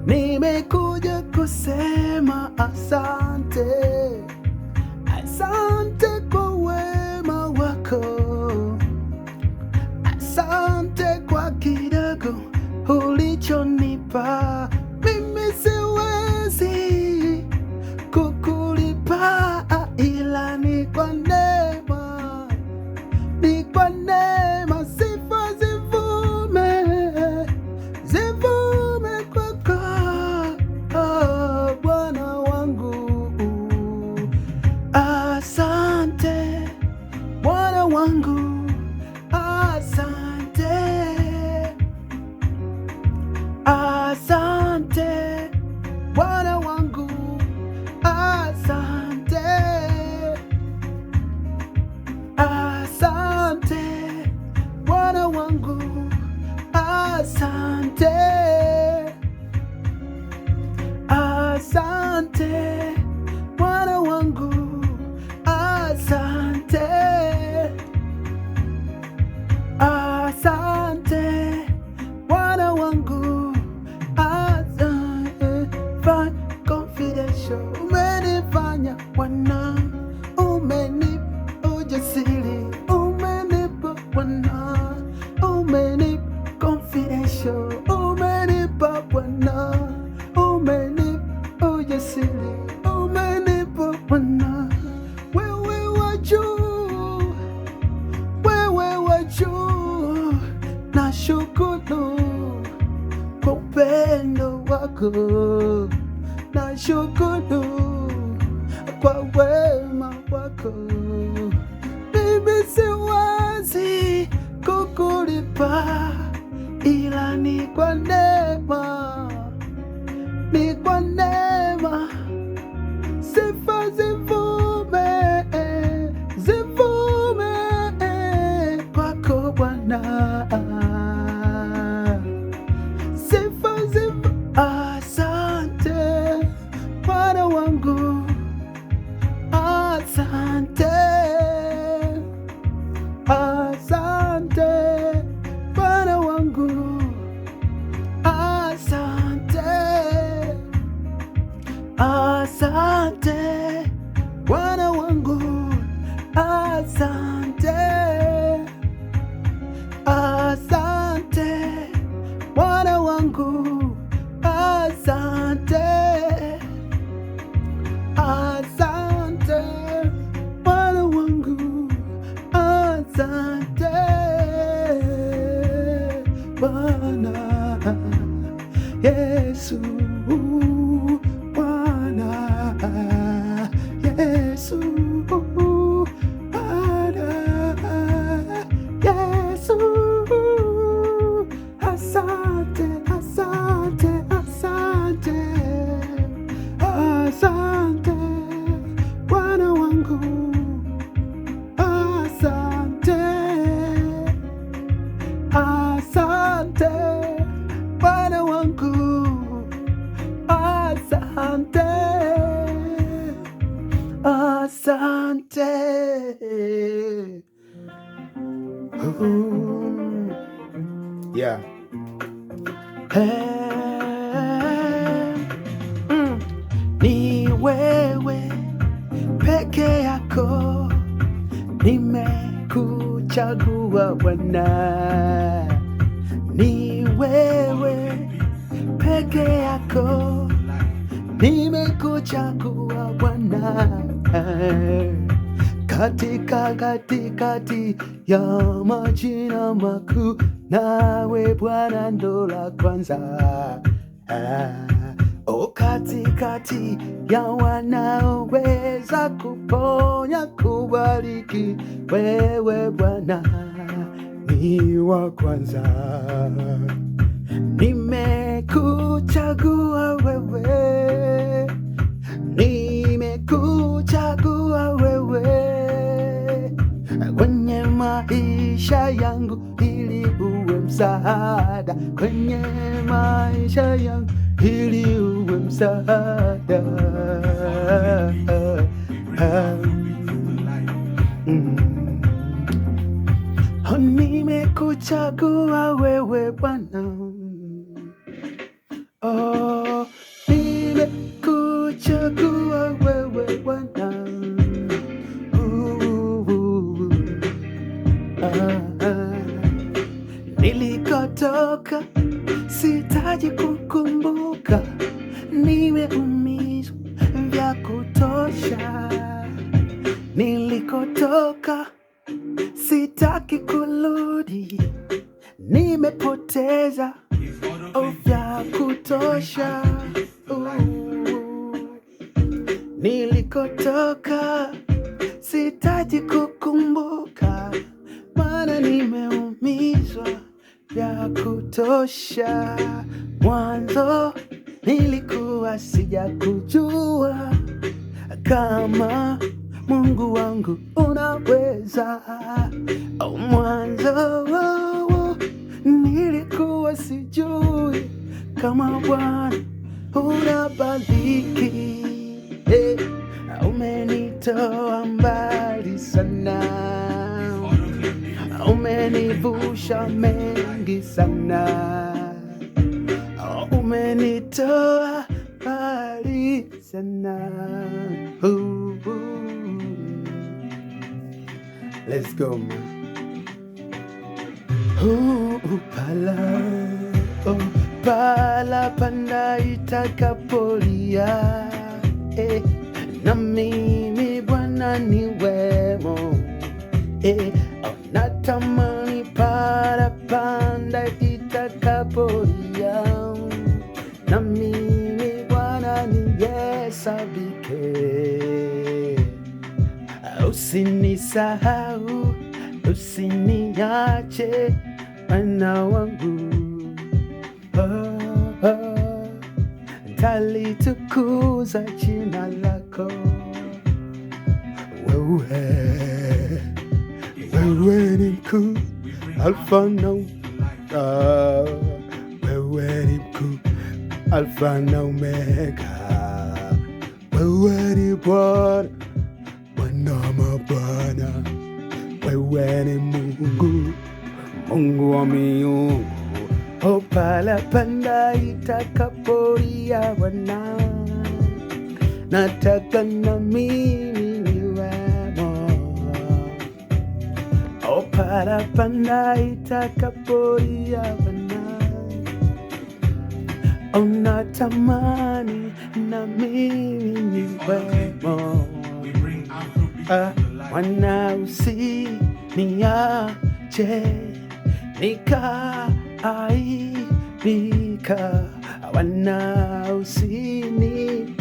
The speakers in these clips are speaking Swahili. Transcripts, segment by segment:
nimekuja kusema asante, asante kwa wema wako, asante kwa kidogo ulichonipa. Mimi siwezi kukulipa, ila ni kwa neema, ni kwa neema. Sifa zivume, zivume kwako, oh, Bwana wangu. Asante Bwana wangu, asante, asante Bwana wangu, asante, asante Bwana wangu, asante, asante Bwana wangu, asante, asante Bwana wangu, asante. Confidential, umenifanya Bwana, umenipa ujasiri, umenipa Bwana, umenipa confidential, umenipa Bwana, umenipa ujasiri, umenipa Bwana. Wewe wa juu, wewe wa juu, nashukuru kwa upendo wako, nashukuru kwa wema wako. Mimi siwezi kukulipa, ila ni kwa neema, ni kwa neema. Sifa zivume, zivume kwako Bwana. Sifa zivume. Asante Bwana wangu, asante, asante Bwana wangu, asante, asante Bwana wangu, asante, asante Bwana wangu, asante, asante Bwana wangu, asante Bwana Yesu, Bwana Yesu, Bwana Yesu, asante, asante, asante, asante Bwana wangu, asante, asante Bwana wangu, asante, asante. Yeah. Ni wewe peke yako, nimekuchagua Bwana. Ni wewe peke yako, nimekuchagua Bwana. Katikati ya majina makuu, nawe Bwana ndo la kwanza. Katikati ya wanaoweza kuponya, kubariki, wewe Bwana ni wa kwanza. Nimekuchagua wewe, nimekuchagua wewe kwenye maisha yangu, ili uwe msaada kwenye maisha yangu, ili uwe msaada. Nimekuchagua wewe Bwana, oh, sitaji kukumbuka, nimeumizwa vya kutosha. Nilikotoka sitaki kurudi, nimepoteza vya kutosha. Nilikotoka sitaji kukumbuka, maana nimeumizwa vya kutosha. Mwanzo nilikuwa sijakujua kama Mungu wangu unaweza. Mwanzo nilikuwa sijui kama Bwana unabariki. Umenitoa mbali sana, umenivusha mengi sana, umenitoa mbali sana. Let's go, man. Pala panda itakapolia, na mimi Bwana ni wemo. Natamani pala panda itakapolia, na mimi Bwana nihesabike. Usinisahau, usiniache Bwana wangu. Nitalitukuza jina lako. Wewe ni mkuu, Alfa na Omega. Wewe ni mkuu, Alfa na Omega. Wewe ni Bwana, Bwana wa mabwana. Wewe ni Mungu, Mungu wa miungu. Pala panda itakapolia Bwana, nataka na mimi niwemo. Pala panda itakapolia Bwana, natamani na mimi niwemo. Bwana usiniache nikaaibika, Bwana usinipite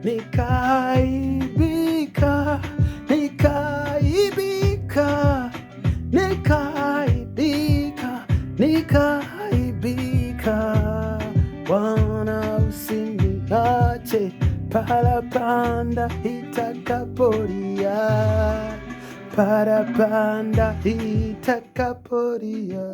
nikaaibika, nikaaibika, nikaaibika, nikaaibika. Bwana usiniache pala panda itakapolia, para panda itakapolia.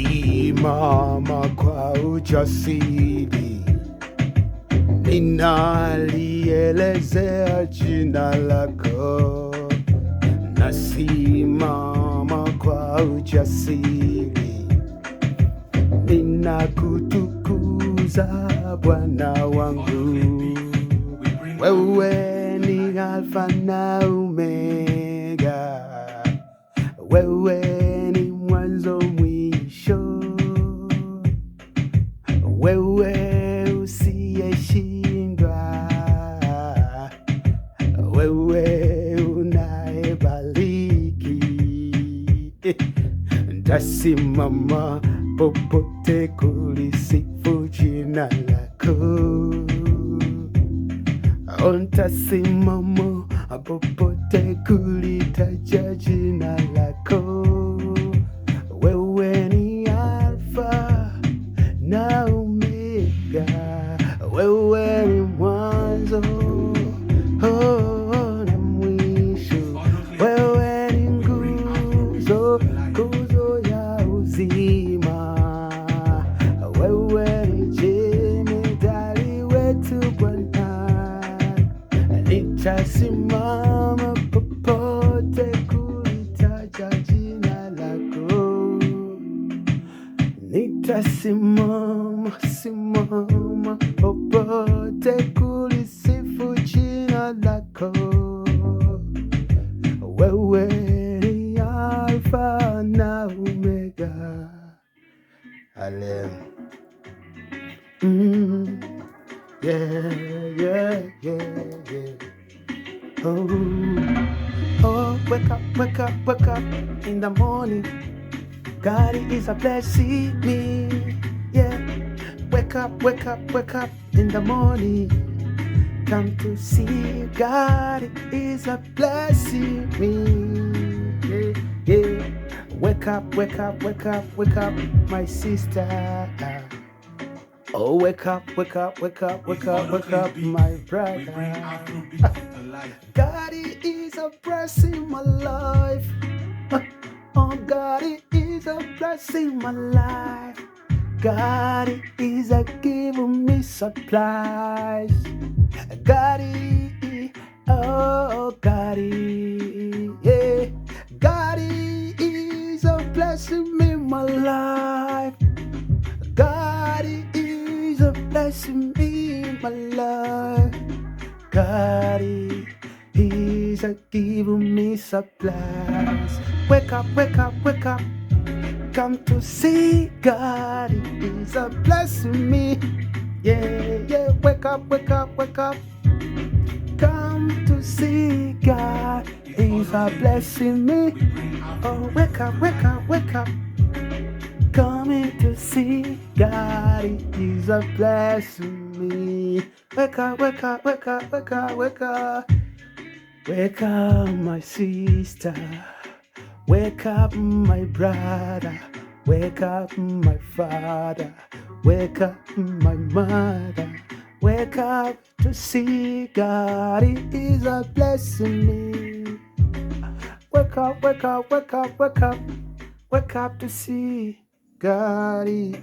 Nasimama kwa ujasiri, ninalielezea jina lako. Nasimama kwa ujasiri, ninakutukuza Bwana wangu. Wewe ni Alfa na Omega, wewe ni mwanzo mwisho, wewe usiyeshindwa, wewe unayebariki. Ntasimama popote kulisifu jina lako. Ntasimama popote kulitaja jina lako. Wewe ni Alfa na Omega, wewe ni mwanzo na mwisho, wewe ni nguzo ya uzima, wewe ni jemedari wetu Bwana. Nitasimama popote kulitaja jina lako. Nitasimama popote yeah, yeah, yeah. Oh, oh, wake up, wake up, wake up in the morning. God is a blessing me. Yeah, wake up, wake up, wake up in the morning. Come to see God is a blessing me. Yeah, yeah. Wake up, wake up, wake up, wake up, my sister. Oh, wake up, wake up, wake up, wake up, wake up, my brother. God is a blessing my life. Oh, God is a blessing my life. God is a giving me supplies. God is, oh, God is, yeah. God is a blessing me my life. God is a blessing me my life. God is a giving me supplies. Wake up, wake up, wake up. Come to see God is a blessing me. Yeah, yeah, wake up, wake up, wake up. Come to see God is a blessing me. Oh, wake up, wake up, wake up. Coming to see God is a blessing me. Wake up, wake up, wake up, wake up, wake up. Wake up, my sister. Wake up, my brother. Wake up, my father. Wake up, my mother. Wake up to see God is a blessing me. Wake up, wake up, wake up, wake up. Wake up to see God is